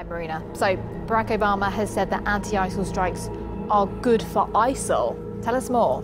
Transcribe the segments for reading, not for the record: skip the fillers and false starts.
right, Marina. So Barack Obama has said that anti-ISIL strikes are good for ISIL. Tell us more.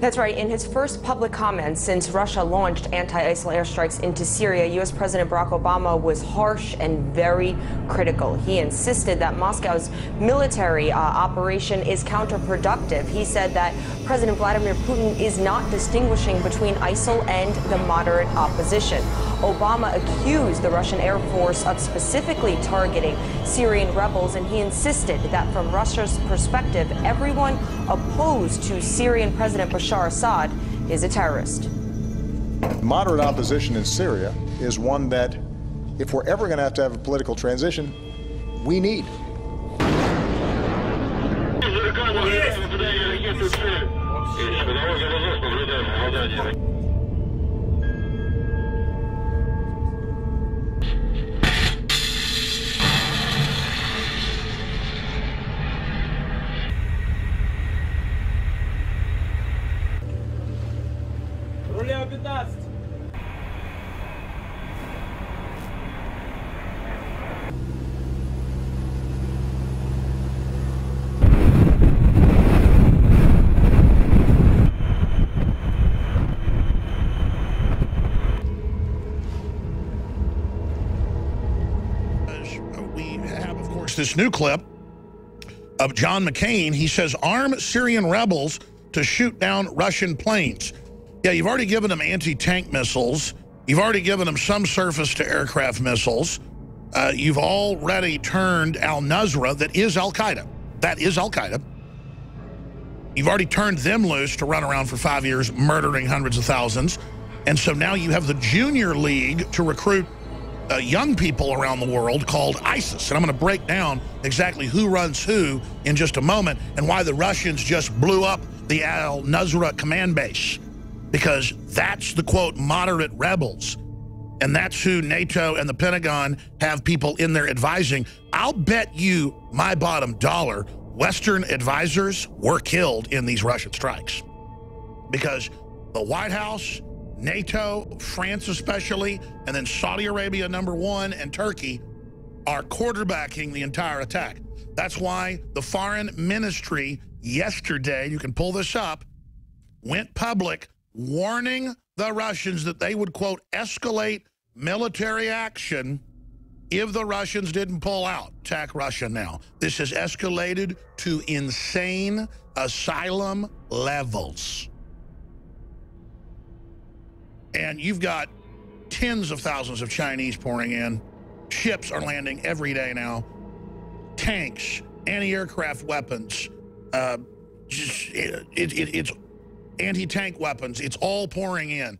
That's right. In his first public comments since Russia launched anti-ISIL airstrikes into Syria, U.S. President Barack Obama was harsh and very critical. He insisted that Moscow's military operation is counterproductive. He said that President Vladimir Putin is not distinguishing between ISIL and the moderate opposition. Obama accused the Russian Air Force of specifically targeting Syrian rebels, and he insisted that from Russia's perspective, everyone opposed to Syrian President Bashar Assad is a terrorist. Moderate opposition in Syria is one that, if we're ever going to have a political transition, we need. We have, of course, this new clip of John McCain. He says, arm Syrian rebels to shoot down Russian planes. Yeah, you've already given them anti-tank missiles. You've already given them some surface-to-aircraft missiles. You've already turned al-Nusra, that is al-Qaeda. That is al-Qaeda. You've already turned them loose to run around for 5 years, murdering hundreds of thousands. And so now you have the junior league to recruit young people around the world called ISIS. And I'm going to break down exactly who runs who in just a moment and why the Russians just blew up the al-Nusra command base. Because that's the, quote, moderate rebels. And that's who NATO and the Pentagon have people in there advising. I'll bet you my bottom dollar Western advisors were killed in these Russian strikes. Because the White House, NATO, France especially, and then Saudi Arabia #1 and Turkey are quarterbacking the entire attack. That's why the foreign ministry yesterday, you can pull this up, went public warning the Russians that they would, quote, escalate military action if the Russians didn't pull out. Attack Russia now. This has escalated to insane asylum levels. And you've got tens of thousands of Chinese pouring in. Ships are landing every day now. Tanks, anti-aircraft weapons, it's anti-tank weapons. It's all pouring in.